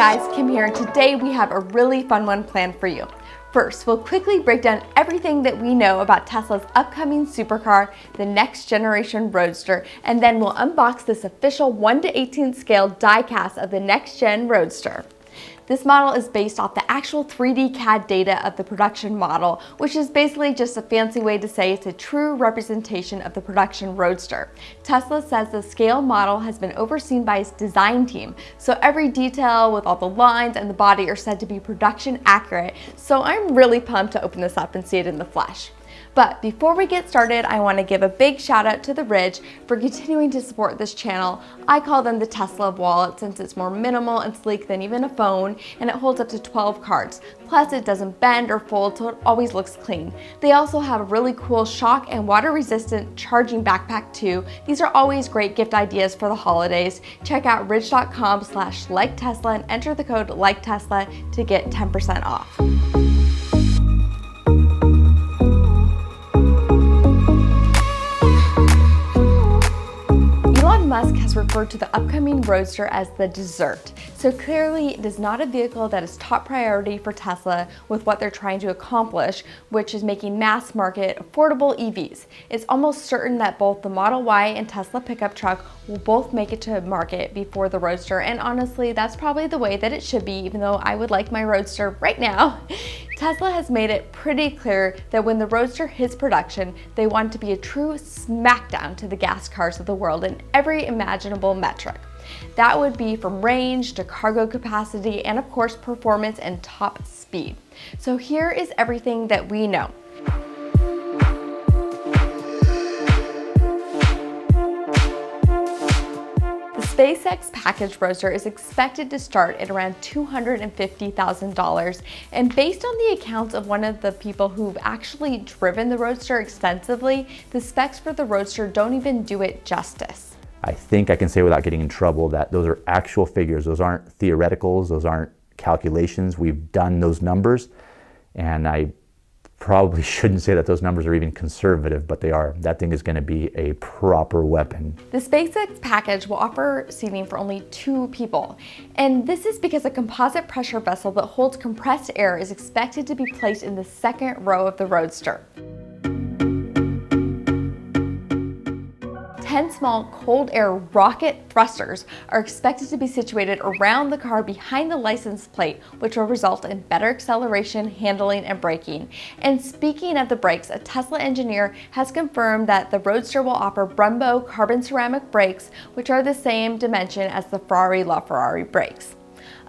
guys, Kim here, and today we have a really fun one planned for you. First, we'll quickly break down everything that we know about Tesla's upcoming supercar, the next generation Roadster, and then we'll unbox this official 1:18 scale diecast of the next gen Roadster. This model is based off the actual 3D CAD data of the production model, which is basically just a fancy way to say it's a true representation of the production Roadster. Tesla says the scale model has been overseen by its design team, so every detail with all the lines and the body are said to be production accurate, so I'm really pumped to open this up and see it in the flesh. But before we get started, I want to give a big shout out to the Ridge for continuing to support this channel. I call them the Tesla of wallet since it's more minimal and sleek than even a phone, and it holds up to 12 cards. Plus it doesn't bend or fold, so it always looks clean. They also have a really cool shock and water resistant charging backpack too. These are always great gift ideas for the holidays. Check out ridge.com/liketesla and enter the code LikeTesla to get 10% off. Musk has referred to the upcoming Roadster as the dessert. So clearly it is not a vehicle that is top priority for Tesla with what they're trying to accomplish, which is making mass market affordable EVs. It's almost certain that both the Model Y and Tesla pickup truck will both make it to market before the Roadster, and honestly that's probably the way that it should be, even though I would like my Roadster right now. Tesla has made it pretty clear that when the Roadster hits production, they want it to be a true smackdown to the gas cars of the world in every imaginable metric. That would be from range to cargo capacity and of course performance and top speed. So here is everything that we know. The SpaceX package Roadster is expected to start at around $250,000, and based on the accounts of one of the people who've actually driven the Roadster extensively, the specs for the Roadster don't even do it justice. I think I can say without getting in trouble that those are actual figures. Those aren't theoreticals, those aren't calculations. We've done those numbers, and I probably shouldn't say that those numbers are even conservative, but they are. That thing is going to be a proper weapon. The SpaceX package will offer seating for only 2 people, and this is because a composite pressure vessel that holds compressed air is expected to be placed in the second row of the Roadster. 10 small cold air rocket thrusters are expected to be situated around the car behind the license plate, which will result in better acceleration, handling, and braking. And speaking of the brakes, a Tesla engineer has confirmed that the Roadster will offer Brembo carbon ceramic brakes, which are the same dimension as the Ferrari LaFerrari brakes.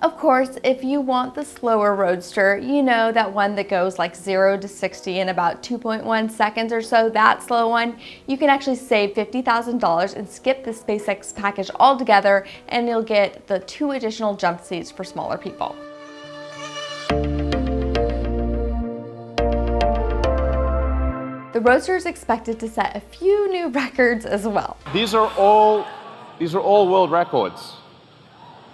Of course, if you want the slower Roadster, you know, that one that goes like 0 to 60 in about 2.1 seconds or so, that slow one, you can actually save $50,000 and skip the SpaceX package altogether, and you'll get the 2 additional jump seats for smaller people. The Roadster is expected to set a few new records as well. These are all world records.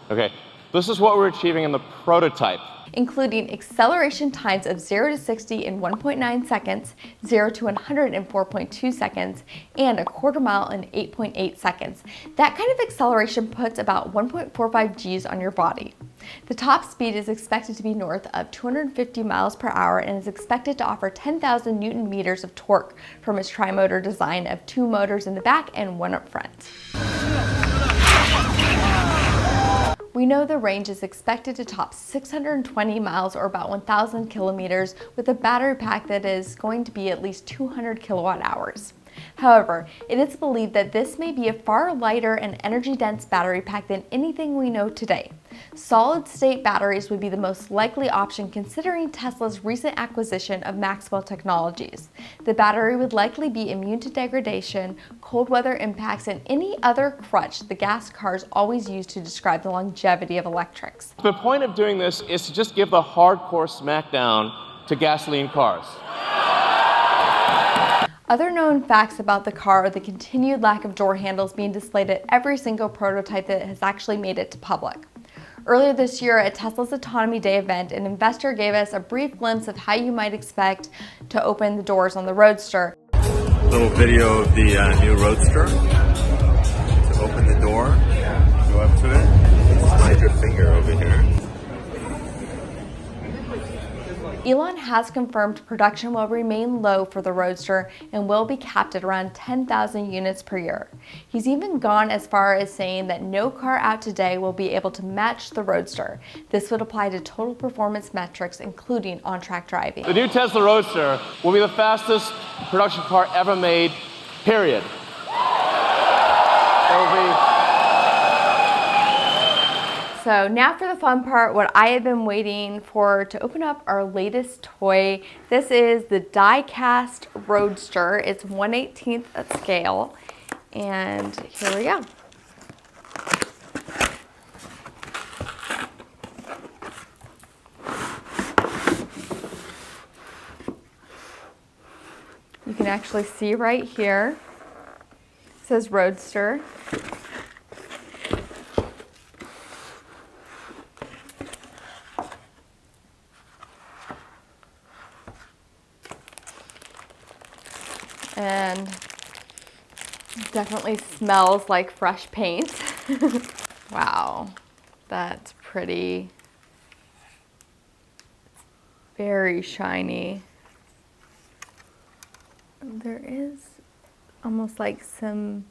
Okay. This is what we're achieving in the prototype, including acceleration times of 0 to 60 in 1.9 seconds, 0 to 100 in 4.2 seconds, and a quarter mile in 8.8 seconds. That kind of acceleration puts about 1.45 Gs on your body. The top speed is expected to be north of 250 miles per hour and is expected to offer 10,000 Newton meters of torque from its tri-motor design of 2 motors in the back and 1 up front. We know the range is expected to top 620 miles or about 1,000 kilometers with a battery pack that is going to be at least 200 kilowatt hours. However, it is believed that this may be a far lighter and energy-dense battery pack than anything we know today. Solid-state batteries would be the most likely option considering Tesla's recent acquisition of Maxwell Technologies. The battery would likely be immune to degradation, cold weather impacts, and any other crutch the gas cars always use to describe the longevity of electrics. The point of doing this is to just give the hardcore smackdown to gasoline cars. Other known facts about the car are the continued lack of door handles being displayed at every single prototype that has actually made it to public. Earlier this year at Tesla's Autonomy Day event, an investor gave us a brief glimpse of how you might expect to open the doors on the Roadster. Little video of the new Roadster. To open the door, go up to it, slide your finger over here. Elon has confirmed production will remain low for the Roadster and will be capped at around 10,000 units per year. He's even gone as far as saying that no car out today will be able to match the Roadster. This would apply to total performance metrics, including on-track driving. The new Tesla Roadster will be the fastest production car ever made, period. So now for the fun part, what I have been waiting for to open up our latest toy. This is the Diecast Roadster. It's 1/18 at scale. And here we go. You can actually see right here, it says Roadster. And it definitely smells like fresh paint. Wow, that's pretty. Very shiny. There is almost like some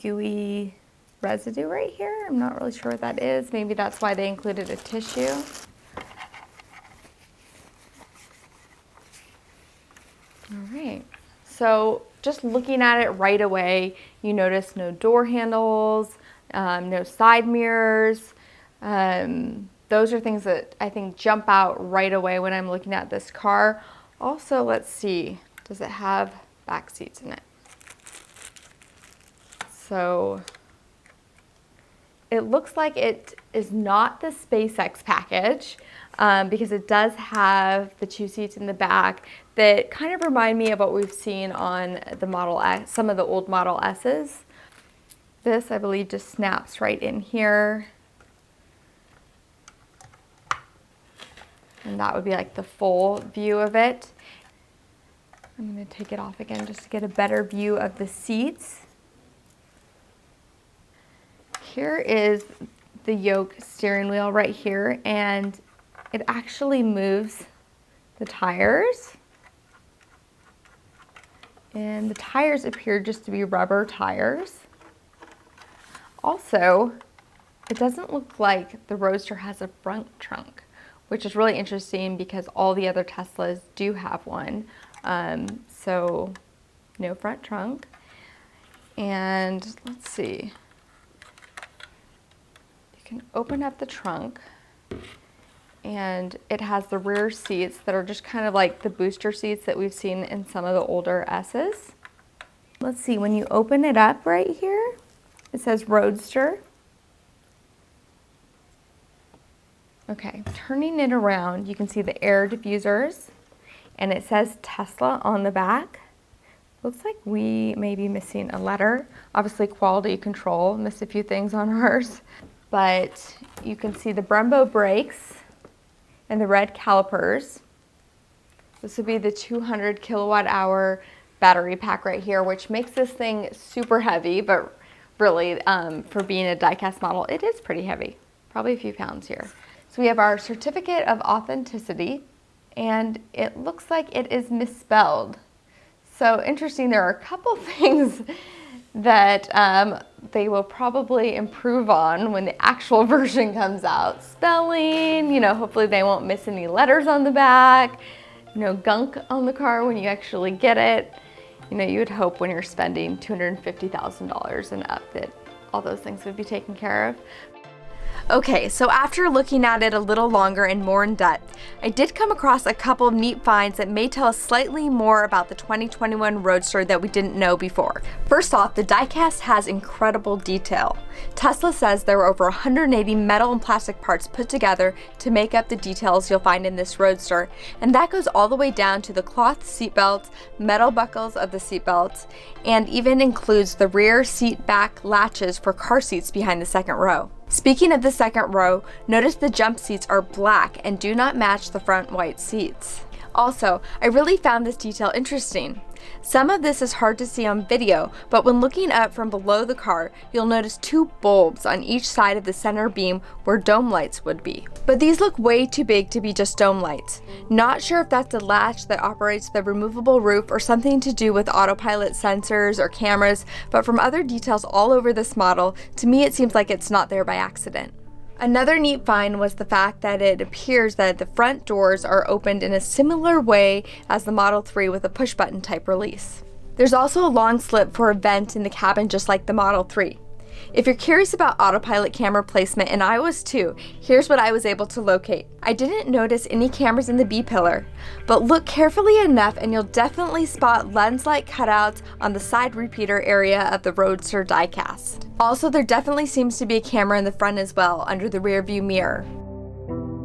gooey residue right here. I'm not really sure what that is. Maybe that's why they included a tissue. All right. So just looking at it right away, you notice no door handles, no side mirrors. Those are things that I think jump out right away when I'm looking at this car. Also, let's see, does it have back seats in it? So it looks like it is not the SpaceX package, because it does have the 2 seats in the back that kind of remind me of what we've seen on the Model S, some of the old Model S's. This, I believe, just snaps right in here. And that would be like the full view of it. I'm going to take it off again just to get a better view of the seats. Here is the yoke steering wheel right here, and it actually moves the tires. And the tires appear just to be rubber tires. Also, it doesn't look like the Roadster has a front trunk, which is really interesting because all the other Teslas do have one. So no front trunk. And let's see. You can open up the trunk, and it has the rear seats that are just kind of like the booster seats that we've seen in some of the older S's. Let's see, when you open it up right here, it says Roadster. Okay, turning it around, you can see the air diffusers, and it says Tesla on the back. Looks like we may be missing a letter. Obviously, quality control missed a few things on ours, but you can see the Brembo brakes and the red calipers. This would be the 200 kilowatt hour battery pack right here, which makes this thing super heavy, but really, for being a diecast model, it is pretty heavy, probably a few pounds here. So we have our certificate of authenticity, and it looks like it is misspelled. So interesting, there are a couple things that they will probably improve on when the actual version comes out. Spelling, you know, hopefully they won't miss any letters on the back, no gunk on the car when you actually get it. You know, you would hope when you're spending $250,000 and up that all those things would be taken care of. Okay, so after looking at it a little longer and more in depth, I did come across a couple of neat finds that may tell us slightly more about the 2021 Roadster that we didn't know before. First off, the diecast has incredible detail. Tesla says there were over 180 metal and plastic parts put together to make up the details you'll find in this Roadster, and that goes all the way down to the cloth seatbelts, metal buckles of the seatbelts, and even includes the rear seat back latches for car seats behind the second row. Speaking of the second row, notice the jump seats are black and do not match the front white seats. Also, I really found this detail interesting. Some of this is hard to see on video, but when looking up from below the car, you'll notice two bulbs on each side of the center beam where dome lights would be. But these look way too big to be just dome lights. Not sure if that's a latch that operates the removable roof or something to do with autopilot sensors or cameras, but from other details all over this model, to me it seems like it's not there by accident. Another neat find was the fact that it appears that the front doors are opened in a similar way as the Model 3 with a push-button type release. There's also a long slit for a vent in the cabin just like the Model 3. If you're curious about autopilot camera placement, and I was too, here's what I was able to locate. I didn't notice any cameras in the B-pillar, but look carefully enough and you'll definitely spot lens-like cutouts on the side repeater area of the Roadster diecast. Also, there definitely seems to be a camera in the front as well, under the rear view mirror.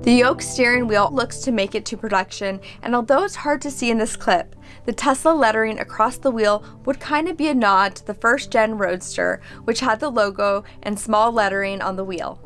The yoke steering wheel looks to make it to production, and although it's hard to see in this clip, the Tesla lettering across the wheel would kind of be a nod to the first-gen Roadster, which had the logo and small lettering on the wheel.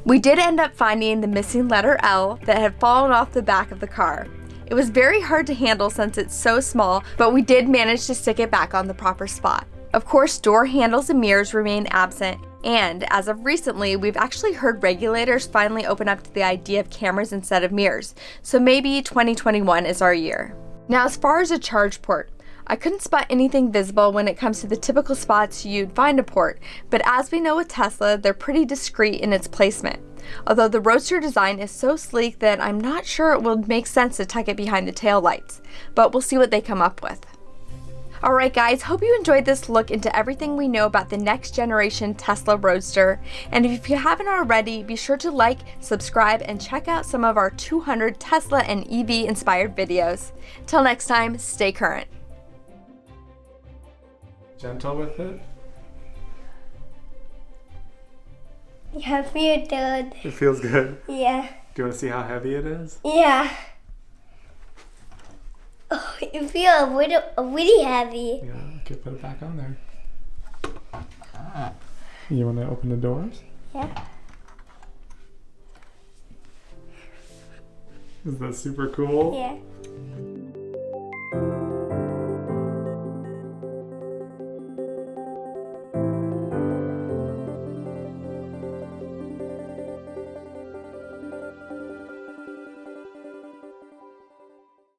We did end up finding the missing letter L that had fallen off the back of the car. It was very hard to handle since it's so small, but we did manage to stick it back on the proper spot. Of course, door handles and mirrors remain absent, and as of recently, we've actually heard regulators finally open up to the idea of cameras instead of mirrors, so maybe 2021 is our year. Now, as far as a charge port, I couldn't spot anything visible when it comes to the typical spots you'd find a port, but as we know with Tesla, they're pretty discreet in its placement. Although the Roadster design is so sleek that I'm not sure it would make sense to tuck it behind the tail lights, but we'll see what they come up with. Alright guys, hope you enjoyed this look into everything we know about the next generation Tesla Roadster, and if you haven't already, be sure to like, subscribe, and check out some of our 200 Tesla and EV inspired videos. Till next time, stay current. Gentle with it. Yeah, I feel good. It feels good. Yeah. Do you want to see how heavy it is? Yeah. Oh, it feels really heavy. Yeah, okay, put it back on there. You want to open the doors? Yeah. Is that super cool? Yeah.